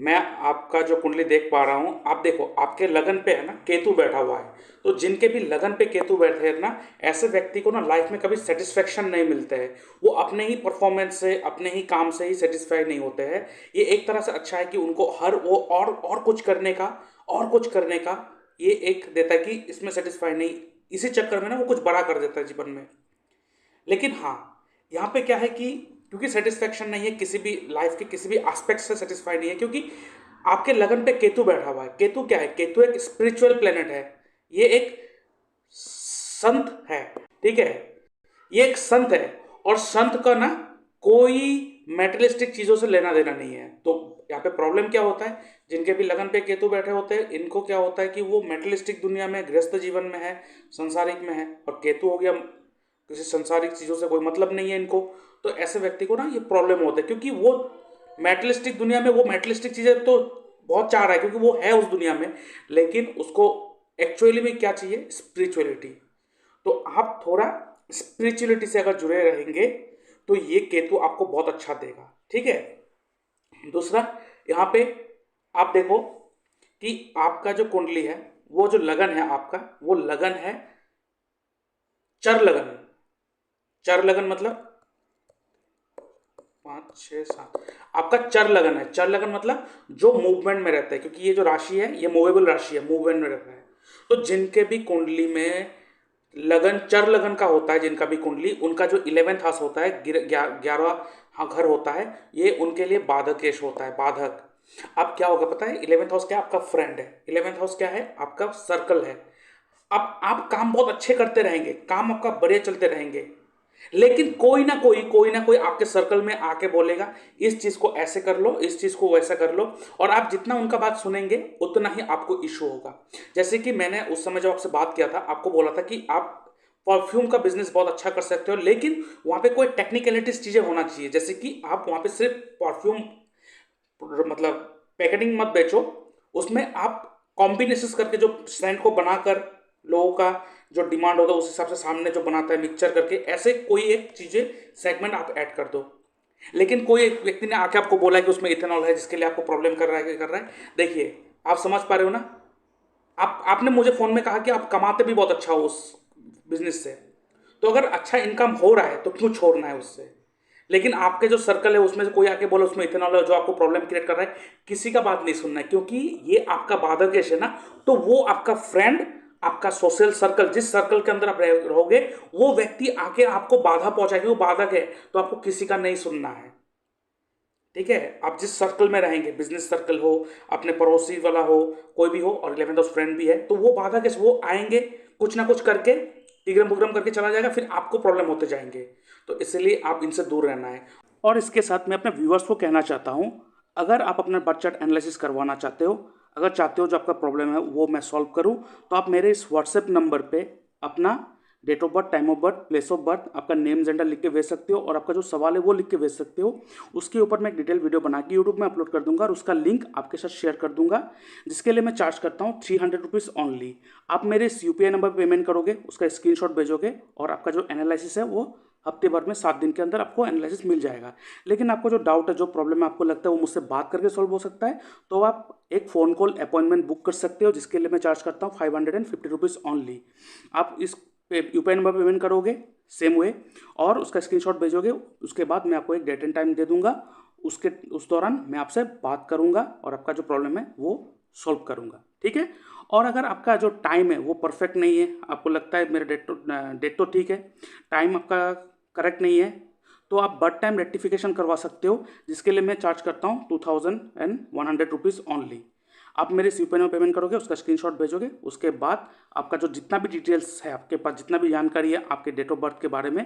मैं आपका जो कुंडली देख पा रहा हूँ, आप देखो आपके लगन पे है ना केतु बैठा हुआ है। तो जिनके भी लगन पे केतु बैठे हैं ना, ऐसे व्यक्ति को ना लाइफ में कभी सेटिस्फेक्शन नहीं मिलते हैं। वो अपने ही परफॉर्मेंस से, अपने ही काम से ही सेटिस्फाई नहीं होते हैं। ये एक तरह से अच्छा है कि उनको हर वो और कुछ करने का, और कुछ करने का ये एक देता है कि इसमें सेटिस्फाई नहीं, इसी चक्कर में ना वो कुछ बड़ा कर देता है जीवन में। लेकिन हाँ, यहाँ पे क्या है कि क्योंकि सेटिस्फेक्शन नहीं है, किसी भी लाइफ के किसी भी एस्पेक्ट से सेटिस्फाई नहीं है, क्योंकि आपके लगन पे केतु बैठा हुआ है। केतु क्या है? केतु एक स्पिरिचुअल प्लेनेट है। ये एक संत है, ठीक है। ये एक संत है, और संत का ना कोई मेटेरियलिस्टिक चीजों से लेना देना नहीं है। तो यहाँ पे प्रॉब्लम क्या होता है, जिनके भी लगन पे केतु बैठे होते हैं, इनको क्या होता है कि वो मेटेरियलिस्टिक दुनिया में, गृहस्थ जीवन में है, संसारिक में है। और केतु हो गया, किसी संसारिक चीजों से कोई मतलब नहीं है इनको। तो ऐसे व्यक्ति को ना ये प्रॉब्लम होता है, क्योंकि वो मेटलिस्टिक दुनिया में, वो मेटलिस्टिक चीजें तो बहुत चाह रहा है, क्योंकि वो है उस दुनिया में। लेकिन उसको एक्चुअली में क्या चाहिए? स्पिरिचुअलिटी। तो आप थोड़ा स्पिरिचुअलिटी से अगर जुड़े रहेंगे तो ये केतु आपको बहुत अच्छा देगा, ठीक है। दूसरा, यहाँ पे आप देखो कि आपका जो कुंडली है, वो जो लगन है आपका, वो लगन है चर लगन। चर लगन मतलब 5 6 7, आपका चर लगन है। चर लगन मतलब जो मूवमेंट में रहता है, क्योंकि ये जो राशि है ये मूवेबल राशि है, मूवमेंट में रहता है। तो जिनके भी कुंडली में लगन चर लगन का होता है, जिनका भी कुंडली, उनका जो 11th हाउस होता है, 11वां घर होता है, ये उनके लिए बाधकेश होता है, बाधक। अब क्या होगा पता है? 11th हाउस क्या है? आपका फ्रेंड है। 11th हाउस क्या है? आपका सर्कल है। अब आप काम बहुत अच्छे करते रहेंगे, काम आपका बढ़िया चलते रहेंगे, लेकिन कोई ना कोई आपके सर्कल में आके बोलेगा इस चीज को ऐसे कर लो, इस चीज को वैसा कर लो। और आप जितना उनका बात सुनेंगे उतना ही आपको इशू होगा। जैसे कि मैंने उस समय जब आपसे बात किया था, आपको बोला था कि आप परफ्यूम का बिजनेस बहुत अच्छा कर सकते हो, लेकिन वहां पे कोई टेक्निकलिटीज चीजें होना चाहिए। जैसे कि आप वहां पे सिर्फ परफ्यूम मतलब पैकेटिंग मत बेचो, उसमें आप कॉम्बिनेशन करके जो सेंट को बनाकर लोगों का जो डिमांड होगा उस हिसाब से सामने जो बनाता है मिक्सचर करके, ऐसे कोई एक चीजें सेगमेंट आप ऐड कर दो। लेकिन कोई एक व्यक्ति ने आके आपको बोला कि उसमें इथेनॉल है जिसके लिए आपको प्रॉब्लम कर रहा है। देखिए, आप समझ पा रहे हो ना? आपने मुझे फोन में कहा कि आप कमाते भी बहुत अच्छा हो उस बिजनेस से। तो अगर अच्छा इनकम हो रहा है तो क्यों छोड़ना है उससे? लेकिन आपके जो सर्कल है उसमें से कोई आके बोले उसमें इथेनॉल है जो आपको प्रॉब्लम क्रिएट कर रहा है, किसी का बात नहीं सुनना है, क्योंकि ये आपका बाधकेश है ना। तो वो आपका फ्रेंड, आपका सोशल सर्कल, जिस सर्कल के अंदर आप रहोगे, वो व्यक्ति आके आपको बाधा पहुंचाएगी, वो बाधक है। तो आपको किसी का नहीं सुनना है, ठीक है। आप जिस सर्कल में रहेंगे, बिजनेस सर्कल हो, अपने पड़ोसी वाला हो, कोई भी हो, और 11th हाउस फ्रेंड भी है, तो वो बाधा कैसे? वो आएंगे कुछ ना कुछ करके, तिगड़म बुगड़म करके चला जाएगा, फिर आपको प्रॉब्लम होते जाएंगे। तो इसलिए आप इनसे दूर रहना है। और इसके साथ मैं अपने व्यूअर्स को कहना चाहता हूँ, अगर आप अपना बर्थ चार्ट एनालिसिस करवाना चाहते हो, अगर चाहते हो जो आपका प्रॉब्लम है वो मैं सॉल्व करूँ, तो आप मेरे इस व्हाट्सएप नंबर पे अपना date of birth, time of birth, place of birth, आपका नेम जेंडर लिख के भेज सकते हो, और आपका जो सवाल है वो लिख के भेज सकते हो। उसके ऊपर मैं एक डिटेल वीडियो बना के यूट्यूब में अपलोड कर दूंगा, और उसका लिंक आपके साथ शेयर कर दूंगा, जिसके लिए मैं चार्ज करता हूँ 300 रुपीज़ ओनली। आप मेरे इस यूपीआई नंबर पर पेमेंट करोगे, उसका स्क्रीनशॉट भेजोगे, और आपका जो एनालिसिस है वो हफ्ते भर में 7 दिन के अंदर आपको एनालिसिस मिल जाएगा। लेकिन आपको जो डाउट है, जो प्रॉब्लम है, आपको लगता है वो मुझसे बात करके सॉल्व हो सकता है, तो आप एक फ़ोन कॉल अपॉइंटमेंट बुक कर सकते हो, जिसके लिए मैं चार्ज करता हूँ 550 रुपीज़ ओनली। आप इस यूपीआई नंबर पेमेंट करोगे सेम वे, और उसका स्क्रीनशॉट भेजोगे, उसके बाद मैं आपको एक डेट एंड टाइम दे दूंगा। उस दौरान मैं आपसे बात करूंगा और आपका जो प्रॉब्लम है वो सॉल्व करूंगा, ठीक है। और अगर आपका जो टाइम है वो परफेक्ट नहीं है, आपको लगता है मेरा डेट तो ठीक है, टाइम आपका करेक्ट नहीं है, तो आप बर्थ टाइम रेक्टिफिकेशन करवा सकते हो, जिसके लिए मैं चार्ज करता हूँ 2100 रुपीज़ ओनली। आप मेरे यूपीआई में पेमेंट करोगे, उसका स्क्रीनशॉट भेजोगे, उसके बाद आपका जो जितना भी डिटेल्स है, आपके पास जितना भी जानकारी है आपके डेट ऑफ बर्थ के बारे में,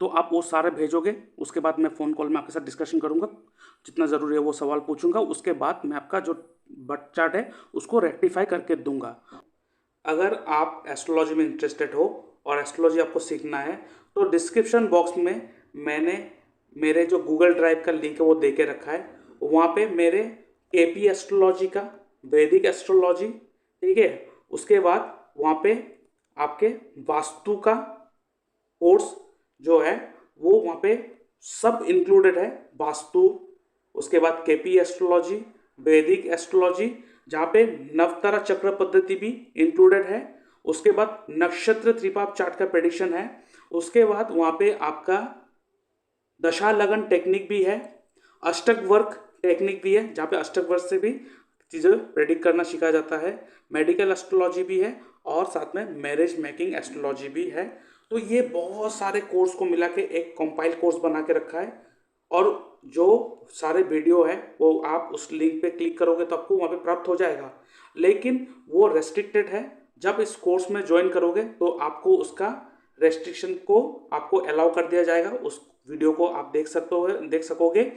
तो आप वो सारे भेजोगे। उसके बाद मैं फ़ोन कॉल में आपके साथ डिस्कशन करूँगा, जितना ज़रूरी है वो सवाल पूछूंगा, उसके बाद मैं आपका जो बर्थ चार्ट है उसको रेक्टिफाई करके दूंगा। अगर आप एस्ट्रोलॉजी में इंटरेस्टेड हो और एस्ट्रोलॉजी आपको सीखना है, तो डिस्क्रिप्शन बॉक्स में मैंने मेरे जो गूगल ड्राइव का लिंक है वो दे के रखा है। वहाँ पे मेरे केपी एस्ट्रोलॉजी का, वैदिक एस्ट्रोलॉजी, ठीक है, उसके बाद वहाँ पे आपके वास्तु का कोर्स जो है वो वहाँ पे सब इंक्लूडेड है। वास्तु, उसके बाद केपी एस्ट्रोलॉजी, वैदिक एस्ट्रोलॉजी जहाँ पे नवतारा चक्र पद्धति भी इंक्लूडेड है, उसके बाद नक्षत्र त्रिपाप चार्ट का प्रेडिक्शन है, उसके बाद वहाँ पे आपका दशा लगन टेक्निक भी है, अष्टक वर्क टेक्निक भी है जहाँ पे अष्टक वर्क से भी चीज़ें प्रेडिक्ट करना सीखा जाता है, मेडिकल एस्ट्रोलॉजी भी है और साथ में मैरिज मेकिंग एस्ट्रोलॉजी भी है। तो ये बहुत सारे कोर्स को मिला के एक कंपाइल कोर्स बना के रखा है और जो सारे वीडियो है वो आप उस लिंक पे क्लिक करोगे तो आपको वहाँ पे प्राप्त हो जाएगा, लेकिन वो रेस्ट्रिक्टेड है। जब इस कोर्स में ज्वाइन करोगे तो आपको उसका रेस्ट्रिक्शन को आपको अलाउ कर दिया जाएगा, उस वीडियो को आप देख सकोगे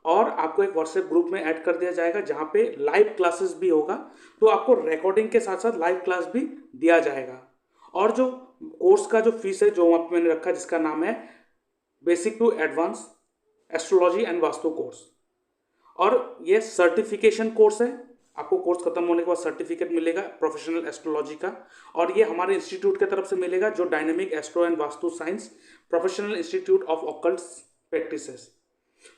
और आपको एक व्हाट्सएप ग्रुप में ऐड कर दिया जाएगा जहाँ पे लाइव क्लासेस भी होगा, तो आपको रिकॉर्डिंग के साथ साथ लाइव क्लास भी दिया जाएगा। और जो कोर्स का जो फीस है जो वहाँ पे मैंने रखा जिसका नाम है basic to advance astrology and vastu course, और ये सर्टिफिकेशन कोर्स है। आपको कोर्स खत्म होने के बाद सर्टिफिकेट मिलेगा प्रोफेशनल एस्ट्रोलॉजी का, और ये हमारे इंस्टीट्यूट की तरफ से मिलेगा जो dynamic astro and vastu science professional institute of occult practices.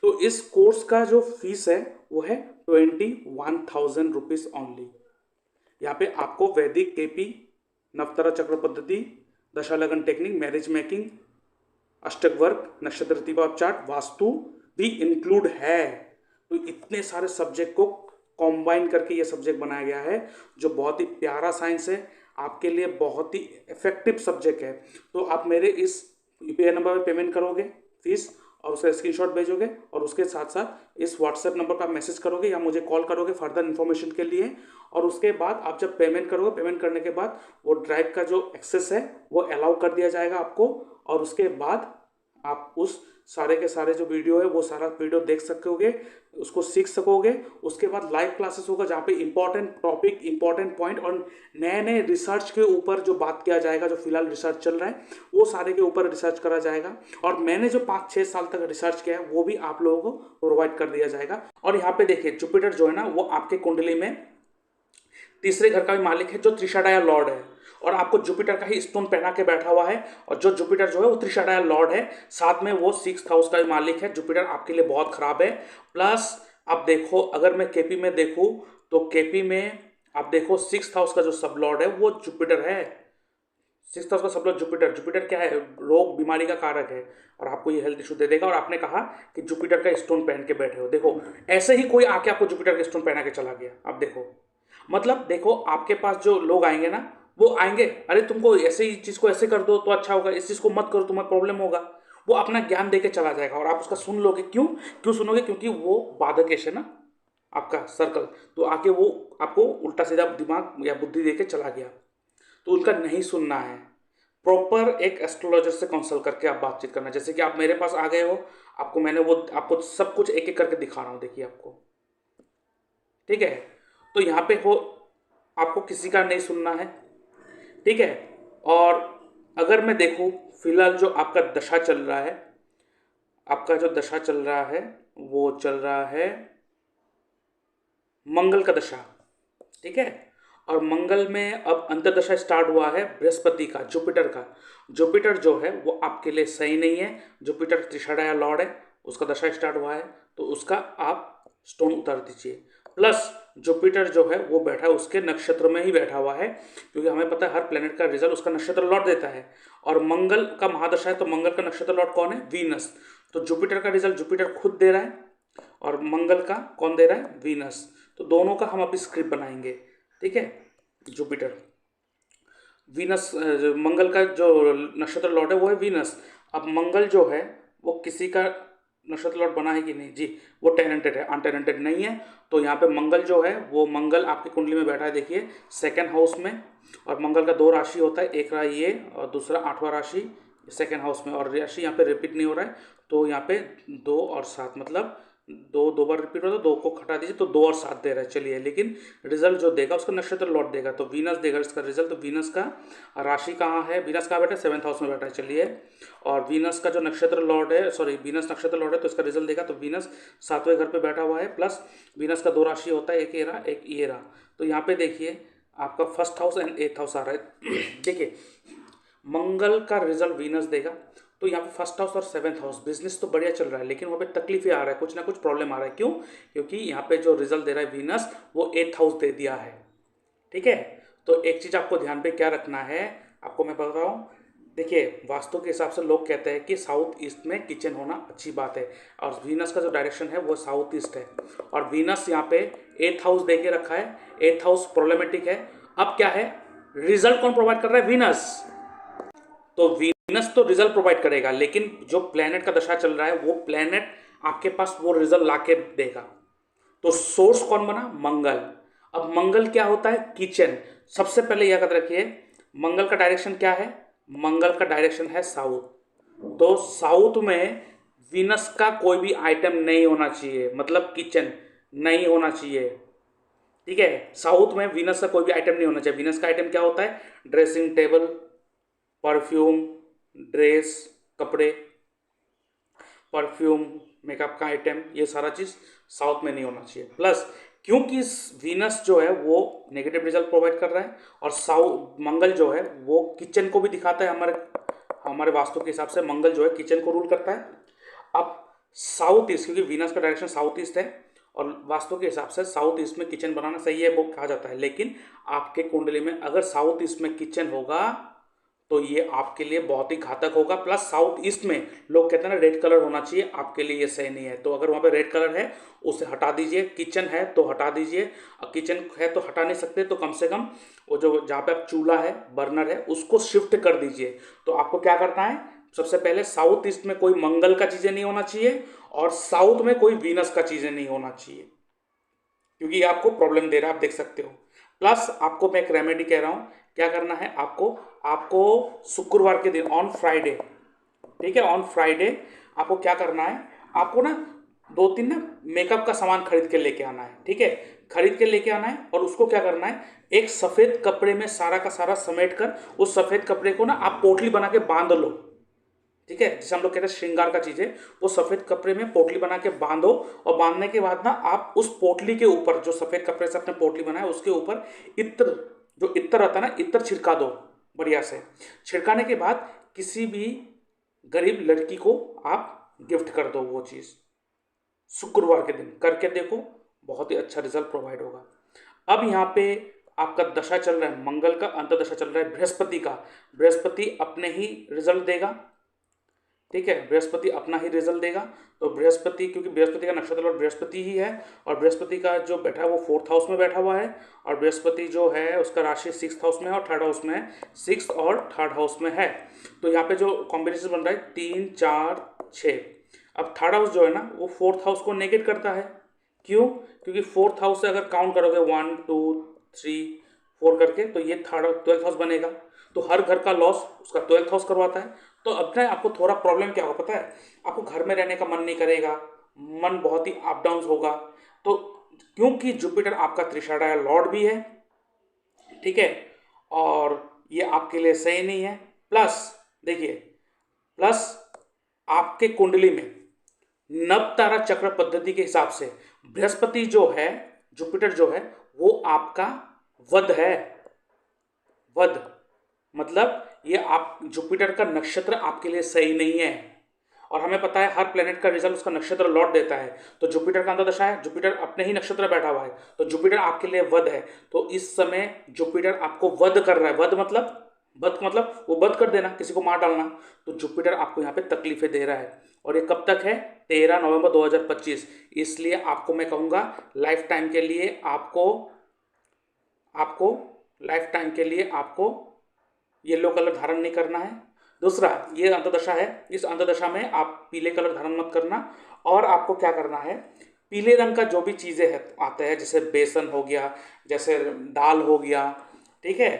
तो इस कोर्स का जो फीस है वो है 21,000 रुपीज़ ओनली। यहाँ पे आपको वैदिक केपी, नवतारा चक्र पद्धति, दशा लगन टेक्निक, मैरिज मेकिंग, अष्टक वर्क, नक्षत्र त्रिपाप चार्ट, वास्तु भी इंक्लूड है। तो इतने सारे सब्जेक्ट को कॉम्बाइन करके ये सब्जेक्ट बनाया गया है जो बहुत ही प्यारा साइंस है, आपके लिए बहुत ही इफेक्टिव सब्जेक्ट है। तो आप मेरे इस यूपीआई नंबर पर पेमेंट करोगे फीस और उसका स्क्रीनशॉट भेजोगे और उसके साथ साथ इस व्हाट्सएप नंबर पर आप मैसेज करोगे या मुझे कॉल करोगे फर्दर इन्फॉर्मेशन के लिए, और उसके बाद आप जब पेमेंट करोगे, पेमेंट करने के बाद वो ड्राइव का जो एक्सेस है वो अलाउ कर दिया जाएगा आपको, और उसके बाद आप उस सारे के सारे जो वीडियो है वो सारा वीडियो देख सकोगे, उसको सीख सकोगे। उसके बाद लाइव क्लासेस होगा जहाँ पे इंपॉर्टेंट टॉपिक, इंपॉर्टेंट पॉइंट और नए नए रिसर्च के ऊपर जो बात किया जाएगा, जो फिलहाल रिसर्च चल रहा है वो सारे के ऊपर रिसर्च करा जाएगा, और मैंने जो 5-6 साल तक रिसर्च किया है वो भी आप लोगों को प्रोवाइड कर दिया जाएगा। और यहाँ पे देखिए जुपिटर जो है ना वो आपके कुंडली में तीसरे घर का भी मालिक है जो त्रिषाडाया लॉर्ड है, और आपको जुपिटर का ही स्टोन पहना के बैठा हुआ है, और जो जुपिटर जो है वो त्रिषाडाया लॉर्ड है, साथ में वो 6th हाउस का भी मालिक है। जुपिटर आपके लिए बहुत खराब है। प्लस आप देखो अगर मैं केपी में देखूँ तो केपी में आप देखो 6th हाउस का जो सब लॉर्ड है वो जुपिटर है। 6th हाउस का सब लॉर्ड जुपिटर, जुपिटर क्या है, रोग बीमारी का कारक है, और आपको ये हेल्थ इशू दे देगा। और आपने कहा कि जुपिटर का स्टोन पहन के बैठे हो, देखो ऐसे ही कोई आके आपको जुपिटर का स्टोन पहना के चला गया, आप देखो मतलब देखो आपके पास जो लोग आएंगे ना वो आएंगे, अरे तुमको ऐसे ही चीज़ को ऐसे कर दो तो अच्छा होगा, इस चीज़ को मत करो तुम्हें प्रॉब्लम होगा, वो अपना ज्ञान दे के चला जाएगा और आप उसका सुन लोगे। क्यों क्यों सुनोगे? क्योंकि वो बाधकेश है ना आपका सर्कल, तो आके वो आपको उल्टा सीधा दिमाग या बुद्धि दे के चला गया, तो उनका नहीं सुनना है। प्रॉपर एक एस्ट्रोलॉजर से कंसल्ट करके आप बातचीत करना। जैसे कि आप मेरे पास आ गए हो, आपको मैंने वो आपको सब कुछ एक एक करके दिखा रहा हूँ, देखिए आपको, ठीक है। तो यहाँ पे हो आपको किसी का नहीं सुनना है, ठीक है। और अगर मैं देखूँ फिलहाल जो आपका दशा चल रहा है, आपका जो दशा चल रहा है वो चल रहा है मंगल का दशा, ठीक है। और मंगल में अब अंतर्दशा स्टार्ट हुआ है बृहस्पति का, जुपिटर का। जुपिटर जो है वो आपके लिए सही नहीं है। जुपिटर त्रिषाडाया लॉर्ड है, उसका दशा स्टार्ट हुआ है, तो उसका आप स्टोन उतार दीजिए। प्लस जुपिटर जो है वो बैठा है उसके नक्षत्र में ही बैठा हुआ है, क्योंकि हमें पता है हर प्लेनेट का रिजल्ट उसका नक्षत्र लॉर्ड देता है। और मंगल का महादशा है, तो मंगल का नक्षत्र लॉर्ड कौन है? वीनस। तो जुपिटर का रिजल्ट जुपिटर खुद दे रहा है और मंगल का कौन दे रहा है? वीनस। तो दोनों का हम अभी स्क्रिप्ट बनाएंगे, ठीक है। जुपिटर वीनस, मंगल का जो नक्षत्र लॉर्ड है वो है वीनस। अब मंगल जो है वो किसी का नक्षत्र लॉर्ड बना है कि नहीं? जी, वो टेनेंटेड है, अनटेनेंटेड नहीं है। तो यहाँ पे मंगल जो है वो मंगल आपकी कुंडली में बैठा है, देखिए 2nd हाउस में। और मंगल का 2 राशि होता है, एक रहा ये और दूसरा 8वां राशि 2nd हाउस में, और राशि यहाँ पे रिपीट नहीं हो रहा है। तो यहाँ पे 2 और 7 मतलब 2 बार रिपीट होता है, 2 को घटा दीजिए तो 2 और 7 दे रहा है। चलिए, लेकिन रिजल्ट जो देगा उसका नक्षत्र लॉर्ड देगा, तो वीनस देगा इसका रिजल्ट। तो वीनस का राशि कहाँ है? वीनस कहाँ बैठा है? 7th हाउस में बैठा है। चलिए, और वीनस का जो नक्षत्र लॉर्ड है, सॉरी वीनस नक्षत्र लॉर्ड है, तो इसका रिजल्ट देगा। तो वीनस 7वें घर पे बैठा हुआ है, प्लस वीनस का 2 राशि होता है, एक ये रहा एक ये रहा। तो यहाँ पे देखिए आपका 1st house and 8th house आ रहा है। देखिए मंगल का रिजल्ट वीनस देगा, तो यहाँ पे फर्स्ट हाउस और सेवन्थ हाउस बिजनेस तो बढ़िया चल रहा है, लेकिन वहाँ पे तकलीफें आ रहा है, कुछ ना कुछ प्रॉब्लम आ रहा है। क्यों? क्योंकि यहाँ पे जो रिजल्ट दे रहा है वीनस वो एथ हाउस दे दिया है। ठीक है, तो एक चीज़ आपको ध्यान पे क्या रखना है, आपको मैं बता रहा हूँ। देखिए, वास्तु के हिसाब से लोग कहते हैं कि साउथ ईस्ट में किचन होना अच्छी बात है, और वीनस का जो डायरेक्शन है वो साउथ ईस्ट है, और वीनस यहाँ पे एथ हाउस दे के रखा है। एथ हाउस प्रॉब्लमेटिक है। अब क्या है, रिजल्ट कौन प्रोवाइड कर रहा है? वीनस। तो वीनस तो रिजल्ट प्रोवाइड करेगा, लेकिन जो प्लेनेट का दशा चल रहा है वो प्लेनेट आपके पास वो रिजल्ट लाके देगा। तो सोर्स कौन बना? मंगल। अब मंगल क्या होता है? किचन। सबसे पहले याद रखिए, मंगल का डायरेक्शन क्या है? मंगल का डायरेक्शन है साउथ। तो साउथ में वीनस का कोई भी आइटम नहीं होना चाहिए, मतलब किचन नहीं होना चाहिए। ठीक है, साउथ में वीनस का कोई भी आइटम नहीं होना चाहिए। वीनस का आइटम क्या होता है? ड्रेसिंग टेबल, परफ्यूम, ड्रेस, कपड़े, परफ्यूम, मेकअप का आइटम, ये सारा चीज़ साउथ में नहीं होना चाहिए। प्लस क्योंकि वीनस जो है वो नेगेटिव रिजल्ट प्रोवाइड कर रहा है, और साउथ मंगल जो है वो किचन को भी दिखाता है। हमारे हमारे वास्तु के हिसाब से मंगल जो है किचन को रूल करता है। अब साउथ ईस्ट, क्योंकि वीनस का डायरेक्शन साउथ ईस्ट है, और वास्तु के हिसाब से साउथ ईस्ट में किचन बनाना सही है वो कहा जाता है। लेकिन आपके कुंडली में अगर साउथ ईस्ट में किचन होगा तो ये आपके लिए बहुत ही घातक होगा। प्लस साउथ ईस्ट में लोग कहते हैं ना रेड कलर होना चाहिए, आपके लिए ये सही नहीं है। तो अगर वहाँ पे रेड कलर है उसे हटा दीजिए, किचन है तो हटा दीजिए। किचन है तो हटा नहीं सकते, तो कम से कम वो जो जहाँ पे आप चूल्हा है, बर्नर है, उसको शिफ्ट कर दीजिए। तो आपको क्या करना है, सबसे पहले साउथ ईस्ट में कोई मंगल का चीज़ें नहीं होना चाहिए, और साउथ में कोई वीनस का चीज़ें नहीं होना चाहिए, क्योंकि ये आपको प्रॉब्लम दे रहा है, आप देख सकते हो। प्लस आपको मैं एक रेमेडी कह रहा हूँ, क्या करना है आपको, आपको शुक्रवार के दिन ऑन फ्राइडे, ठीक है, ऑन फ्राइडे आपको क्या करना है, आपको ना 2-3 ना मेकअप का सामान खरीद के लेके आना है। ठीक है, खरीद के लेके आना है, और उसको क्या करना है, एक सफ़ेद कपड़े में सारा का सारा समेट कर उस सफ़ेद कपड़े को ना आप पोटली बना के बांध लो। ठीक है, जैसे हम लोग कहते हैं श्रृंगार का चीज़ है, वो सफ़ेद कपड़े में पोटली बना के बांधो, और बांधने के बाद ना आप उस पोटली के ऊपर, जो सफ़ेद कपड़े से आपने पोटली बनाया उसके ऊपर इत्र, जो इत्र आता है ना, इत्र छिड़का दो बढ़िया से। छिड़काने के बाद किसी भी गरीब लड़की को आप गिफ्ट कर दो वो चीज़, शुक्रवार के दिन करके देखो, बहुत ही अच्छा रिजल्ट प्रोवाइड होगा। अब यहाँ पे आपका दशा चल रहा है मंगल का, अंत दशा चल रहा है बृहस्पति का। बृहस्पति अपने ही रिजल्ट देगा। ठीक है, बृहस्पति अपना ही रिजल्ट देगा। तो बृहस्पति, क्योंकि बृहस्पति का नक्षत्र और बृहस्पति ही है, और बृहस्पति का जो बैठा है वो 4th हाउस में बैठा हुआ है, और बृहस्पति जो है उसका राशि 6th हाउस में है और 3rd हाउस में है, 6th और 3rd हाउस में है। तो यहाँ पे जो कॉम्बिनेशन बन रहा है 3, 4, 6। अब 3rd हाउस जो है ना वो 4th हाउस को नेगेट करता है। क्यों? क्योंकि 4th हाउस से अगर काउंट करोगे 1, 2, 3, 4 करके, तो ये 12th हाउस बनेगा। तो हर घर का लॉस उसका 12th हाउस करवाता है। तो अब ना आपको थोड़ा प्रॉब्लम क्या होगा पता है, आपको घर में रहने का मन नहीं करेगा, मन बहुत ही अप डाउन होगा। तो क्योंकि जुपिटर आपका त्रिशाड़ा लॉर्ड भी है, ठीक है, और ये आपके लिए सही नहीं है। प्लस देखिए, प्लस आपके कुंडली में नव तारा चक्र पद्धति के हिसाब से बृहस्पति जो है, जुपिटर जो है, वो आपका वध है। वध मतलब ये आप, जुपिटर का नक्षत्र आपके लिए सही नहीं है, और हमें पता है हर प्लेनेट का रिजल्ट उसका नक्षत्र लौट देता है। तो जुपिटर का अंतर्दशा है, जुपिटर अपने ही नक्षत्र बैठा हुआ है, तो जुपिटर आपके लिए वध है। तो इस समय जुपिटर आपको वध कर रहा है। वध मतलब वो वध कर देना, किसी को मार डालना। तो जुपिटर आपको यहाँ पे तकलीफें दे रहा है, और ये कब तक है? 13 नवंबर 2025। इसलिए आपको मैं कहूँगा लाइफ टाइम के लिए आपको लाइफ टाइम के लिए आपको येलो कलर धारण नहीं करना है। दूसरा, ये अंतदशा है, इस अंतदशा में आप पीले कलर धारण मत करना। और आपको क्या करना है, पीले रंग का जो भी चीज़ें है आते हैं, जैसे बेसन हो गया, जैसे दाल हो गया, ठीक है,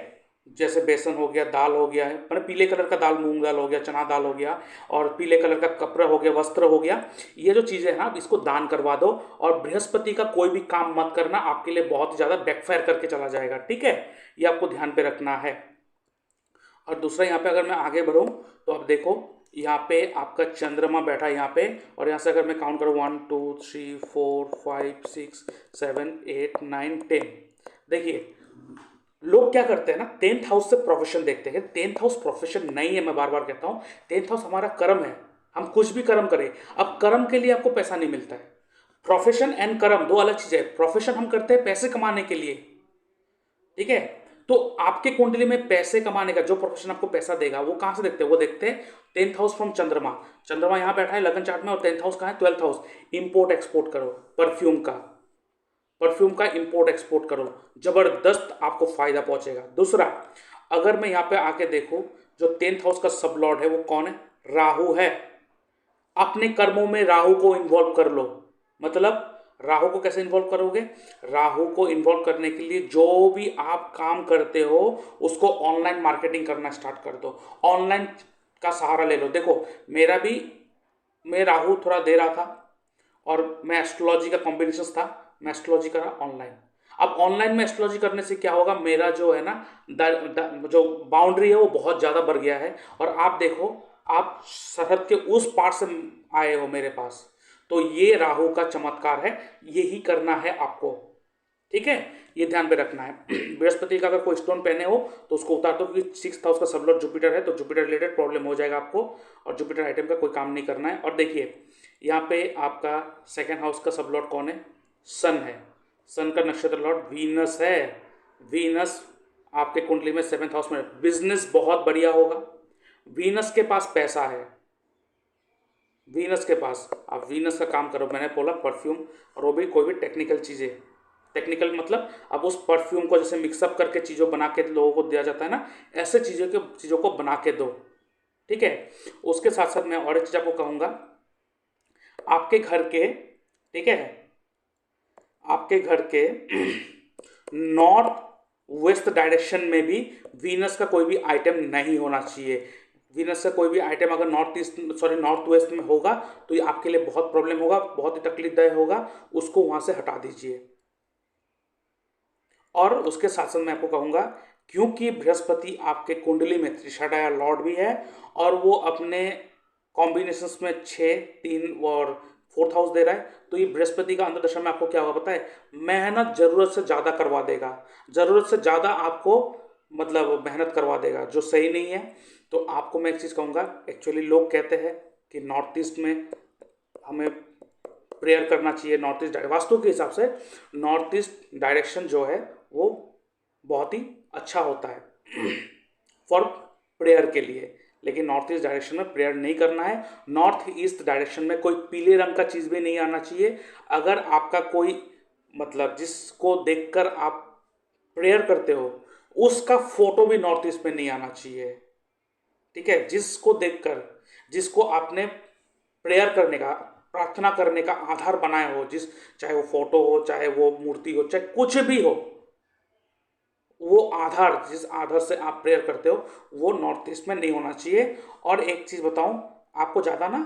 जैसे बेसन हो गया, दाल हो गया, मतलब पीले कलर का दाल, मूंग दाल हो गया, चना दाल हो गया, और पीले कलर का कपड़ा हो गया, वस्त्र हो गया, ये जो चीज़ें हैं आप इसको दान करवा दो। और बृहस्पति का कोई भी काम मत करना, आपके लिए बहुत ही ज़्यादा बैकफायर करके चला जाएगा। ठीक है, ये आपको ध्यान पे रखना है। और दूसरा, यहाँ पे अगर मैं आगे बढ़ूँ तो आप देखो, यहाँ पे आपका चंद्रमा बैठा है यहाँ पे, और यहाँ से अगर मैं काउंट करूँ 1, 2, 3, 4, 5, 6, 7, 8, 9, 10, देखिए लोग क्या करते हैं ना, 10th हाउस से प्रोफेशन देखते हैं। 10th हाउस प्रोफेशन नहीं है, मैं बार बार कहता हूँ। 10th हाउस हमारा कर्म है, हम कुछ भी कर्म करें। अब कर्म के लिए आपको पैसा नहीं मिलता है। प्रोफेशन एंड कर्म दो अलग चीजें है। प्रोफेशन हम करते हैं पैसे कमाने के लिए, ठीक है। तो आपके कुंडली में पैसे कमाने का जो प्रोफेशन आपको पैसा देगा वो कहां से देखते हैं, वो देखते हैं 10th हाउस फ्रॉम चंद्रमा। चंद्रमा यहां बैठा है लगन चार्ट में, और 10th हाउस कहां है, 12th हाउस। इंपोर्ट एक्सपोर्ट करो परफ्यूम का, परफ्यूम का इंपोर्ट एक्सपोर्ट करो, जबरदस्त आपको फायदा पहुंचेगा। दूसरा, अगर मैं यहां पे आके देखूं, जो 10th हाउस का सब लॉर्ड है वो कौन है, राहु है। अपने कर्मों में राहु को इन्वॉल्व कर लो। मतलब राहु को कैसे इन्वॉल्व करोगे, राहु को इन्वॉल्व करने के लिए जो भी आप काम करते हो उसको ऑनलाइन मार्केटिंग करना स्टार्ट कर दो। ऑनलाइन का सहारा ले लो। देखो मेरा भी, मैं राहु थोड़ा दे रहा था और मैं एस्ट्रोलॉजी का कॉम्बिनेशन था, मैं एस्ट्रोलॉजी करा ऑनलाइन। अब ऑनलाइन में एस्ट्रोलॉजी करने से क्या होगा, मेरा जो है ना जो बाउंड्री है वो बहुत ज़्यादा बढ़ गया है। और आप देखो, आप सरहद के उस पार से आए हो मेरे पास, तो ये राहु का चमत्कार है, यही करना है आपको, ठीक है। ये ध्यान में रखना है। बृहस्पति का अगर कोई स्टोन पहने हो तो उसको उतार दो, क्योंकि 6th हाउस का सबलॉर्ड जुपिटर है, तो जुपिटर रिलेटेड प्रॉब्लम हो जाएगा आपको, और जुपिटर आइटम का कोई काम नहीं करना है। और देखिए यहाँ पे आपका 2nd हाउस का सबलॉर्ड कौन है, सन है। सन का नक्षत्र लॉर्ड वीनस है। वीनस आपके कुंडली में 7th हाउस में, बिजनेस बहुत बढ़िया होगा। वीनस के पास पैसा है, वीनस के पास, आप वीनस का काम करो। मैंने बोला परफ्यूम, और वो भी कोई भी टेक्निकल चीज़ें। टेक्निकल मतलब अब उस परफ्यूम को जैसे मिक्सअप करके चीज़ों बना के लोगों को दिया जाता है ना, ऐसे चीज़ों को बना के दो, ठीक है। उसके साथ साथ मैं और एक चीज़ आपको कहूँगा, आपके घर के, ठीक है, आपके घर के नॉर्थ वेस्ट डायरेक्शन में भी वीनस का कोई भी आइटम नहीं होना चाहिए। वीनस का कोई भी आइटम अगर नॉर्थ वेस्ट में होगा तो ये आपके लिए बहुत प्रॉब्लम होगा, बहुत ही तकलीफदायक होगा, उसको वहां से हटा दीजिए। और उसके साथ साथ मैं आपको कहूंगा, क्योंकि बृहस्पति आपके कुंडली में त्रिषाढ़ाया लॉर्ड भी है, और वो अपने कॉम्बिनेशंस में 6, 3 और 4th हाउस दे रहा है, तो ये बृहस्पति का अंतर्दशा में आपको क्या होगा पता है, मेहनत जरूरत से ज़्यादा करवा देगा, जरूरत से ज़्यादा आपको मतलब मेहनत करवा देगा, जो सही नहीं है। तो आपको मैं एक चीज़ कहूँगा, एक्चुअली लोग कहते हैं कि नॉर्थ ईस्ट में हमें प्रेयर करना चाहिए। नॉर्थ ईस्ट वास्तु के हिसाब से नॉर्थ ईस्ट डायरेक्शन जो है वो बहुत ही अच्छा होता है फॉर प्रेयर के लिए, लेकिन नॉर्थ ईस्ट डायरेक्शन में प्रेयर नहीं करना है। नॉर्थ ईस्ट डायरेक्शन में कोई पीले रंग का चीज़ भी नहीं आना चाहिए। अगर आपका कोई मतलब जिसको देखकर आप प्रेयर करते हो उसका फोटो भी नॉर्थ ईस्ट में नहीं आना चाहिए, ठीक है। जिसको देखकर, जिसको आपने प्रेयर करने का, प्रार्थना करने का आधार बनाया हो, जिस, चाहे वो फोटो हो, चाहे वो मूर्ति हो, चाहे कुछ भी हो, वो आधार, जिस आधार से आप प्रेयर करते हो वो नॉर्थ ईस्ट में नहीं होना चाहिए। और एक चीज़ बताऊं आपको, ज़्यादा ना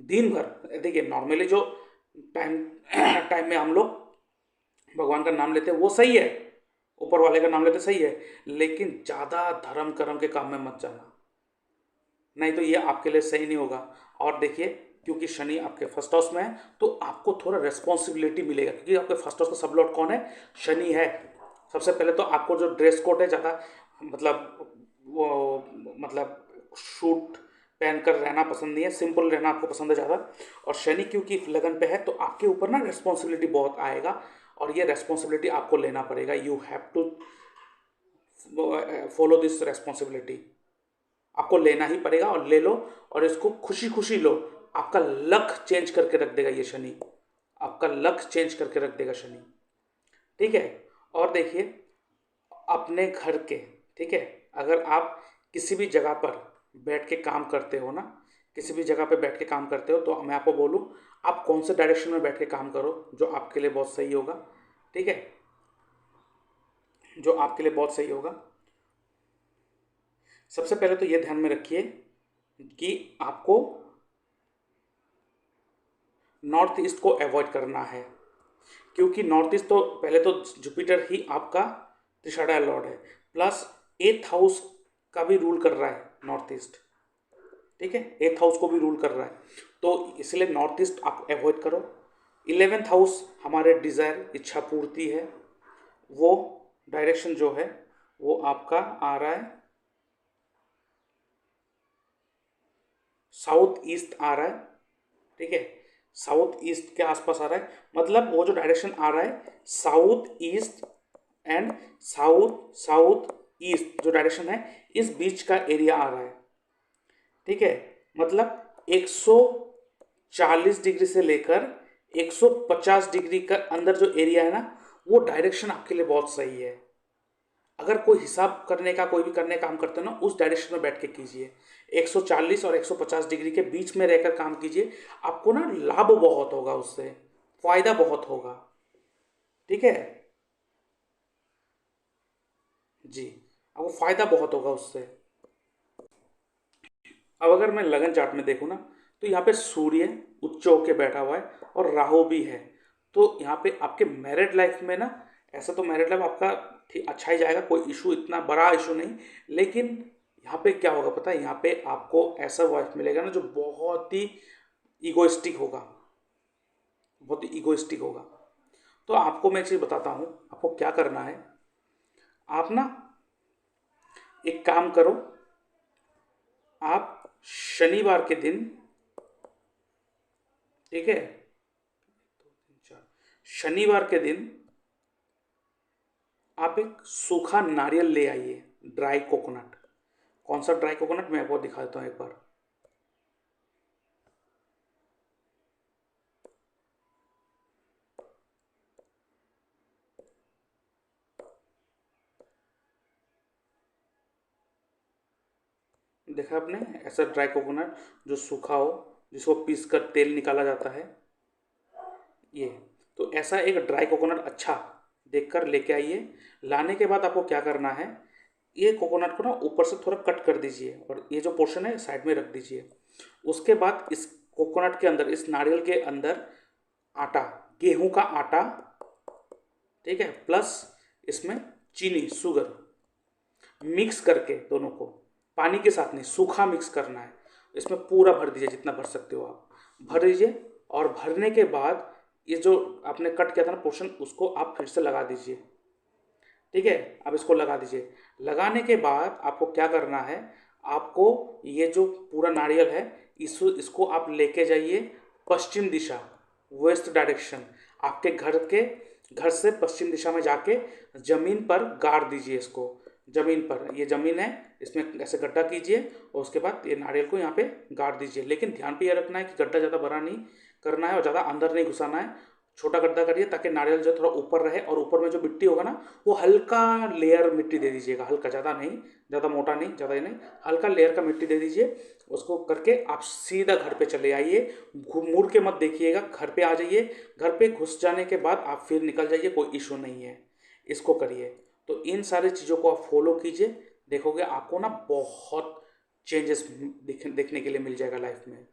दिन भर, देखिए नॉर्मली जो टाइम टाइम में हम लोग भगवान का नाम लेते हैं वो सही है, ऊपर वाले का नाम लेते सही है, लेकिन ज़्यादा धर्म कर्म के काम में मत जाना, नहीं तो ये आपके लिए सही नहीं होगा। और देखिए, क्योंकि शनि आपके फर्स्ट हाउस में है तो आपको थोड़ा रेस्पॉन्सिबिलिटी मिलेगा, क्योंकि आपके फर्स्ट हाउस का सब लॉर्ड कौन है, शनि है। सबसे पहले तो आपको जो ड्रेस कोड है ज़्यादा मतलब वो मतलब सूट पहनकर रहना पसंद नहीं है, सिंपल रहना आपको पसंद है ज़्यादा। और शनि क्योंकि लगन पे है तो आपके ऊपर ना रिस्पॉन्सिबिलिटी बहुत आएगा, और ये रेस्पॉन्सिबिलिटी आपको लेना पड़ेगा। You have to follow this responsibility, आपको लेना ही पड़ेगा, और ले लो, और इसको खुशी खुशी लो। आपका लक चेंज करके रख देगा ये शनि, आपका लक चेंज करके रख देगा शनि, ठीक है। और देखिए अपने घर के, ठीक है, अगर आप किसी भी जगह पर बैठ के काम करते हो ना, किसी भी जगह पे बैठ के काम करते हो, तो मैं आपको बोलूँ आप कौन से डायरेक्शन में बैठ के काम करो जो आपके लिए बहुत सही होगा, ठीक है, जो आपके लिए बहुत सही होगा। सबसे पहले तो ये ध्यान में रखिए कि आपको नॉर्थ ईस्ट को अवॉइड करना है, क्योंकि नॉर्थ ईस्ट तो पहले तो जुपिटर ही आपका त्रिषाढ़ा लॉर्ड है, प्लस 8th हाउस का भी रूल कर रहा है नॉर्थ ईस्ट, ठीक है, 8th हाउस को भी रूल कर रहा है, तो इसलिए नॉर्थ ईस्ट आप अवॉइड करो। 11th हाउस हमारे डिज़ायर, इच्छा पूर्ति है, वो डायरेक्शन जो है वो आपका आ रहा है साउथ ईस्ट आ रहा है, ठीक है, साउथ ईस्ट के आसपास आ रहा है। मतलब वो जो डायरेक्शन आ रहा है south east and south south east जो डायरेक्शन है इस बीच का एरिया आ रहा है, ठीक है। मतलब 140 डिग्री से लेकर 150 डिग्री का अंदर जो एरिया है ना वो डायरेक्शन आपके लिए बहुत सही है। अगर कोई हिसाब करने का कोई भी करने का काम करते हो ना उस डायरेक्शन में बैठ के कीजिए। 140 और 150 डिग्री के बीच में रहकर काम कीजिए, आपको ना लाभ बहुत होगा, उससे फायदा बहुत होगा, ठीक है जी, आपको फायदा बहुत होगा उससे। अब अगर मैं लगन चार्ट में देखूँ ना तो यहाँ पे सूर्य उच्च होके बैठा हुआ है और राहु भी है। तो यहाँ पे आपके मैरिड लाइफ में ना, ऐसा तो मैरिड लाइफ आपका ठीक अच्छा ही जाएगा, कोई इशू इतना बड़ा इशू नहीं, लेकिन यहाँ पे क्या होगा पता है, यहाँ पे आपको ऐसा वाइफ मिलेगा ना जो बहुत ही ईगोइस्टिक होगा, बहुत ही ईगोइस्टिक होगा। तो आपको मैं एक चीज़ बताता हूँ, आपको क्या करना है, आप ना एक काम करो, आप शनिवार के दिन, ठीक है, शनिवार के दिन आप एक सूखा नारियल ले आइए, ड्राई कोकोनट। कौन सा ड्राई कोकोनट, मैं आपको दिखा देता हूँ एक बार। देखा आपने, ऐसा ड्राई कोकोनट जो सूखा हो, जिसको पीस कर तेल निकाला जाता है, ये। तो ऐसा एक ड्राई कोकोनट अच्छा देखकर लेके आइए। लाने के बाद आपको क्या करना है, ये कोकोनट को ना ऊपर से थोड़ा कट कर दीजिए और ये जो पोर्शन है साइड में रख दीजिए। उसके बाद इस कोकोनट के अंदर, इस नारियल के अंदर आटा, गेहूं का आटा, ठीक है, प्लस इसमें चीनी, शुगर मिक्स करके, दोनों को पानी के साथ नहीं, सूखा मिक्स करना है। इसमें पूरा भर दीजिए, जितना भर सकते हो आप भर दीजिए। और भरने के बाद ये जो आपने कट किया था ना पोर्शन, उसको आप फिर से लगा दीजिए, ठीक है। अब इसको लगा दीजिए। लगाने के बाद आपको क्या करना है, आपको ये जो पूरा नारियल है इसको आप लेके जाइए पश्चिम दिशा, वेस्ट डायरेक्शन। आपके घर से पश्चिम दिशा में जाके जमीन पर गाड़ दीजिए इसको। जमीन पर, ये जमीन है, इसमें ऐसे गड्ढा कीजिए और उसके बाद ये नारियल को यहाँ पे गाड़ दीजिए। लेकिन ध्यान पे ये रखना है कि गड्ढा ज़्यादा बड़ा नहीं करना है और ज़्यादा अंदर नहीं घुसाना है, छोटा गड्ढा करिए ताकि नारियल जो थोड़ा ऊपर रहे, और ऊपर में जो मिट्टी होगा ना वो हल्का लेयर मिट्टी दे दीजिएगा, हल्का, ज़्यादा नहीं, ज़्यादा मोटा नहीं, ज़्यादा ही नहीं, हल्का लेयर का मिट्टी दे दीजिए। उसको करके आप सीधा घर पे चले आइए, मुड़ के मत देखिएगा, घर पे आ जाइए। घर पे घुस जाने के बाद आप फिर निकल जाइए, कोई इशू नहीं है, इसको करिए। तो इन सारी चीज़ों को आप फॉलो कीजिए, देखोगे आपको ना बहुत चेंजेस देखने के लिए मिल जाएगा लाइफ में।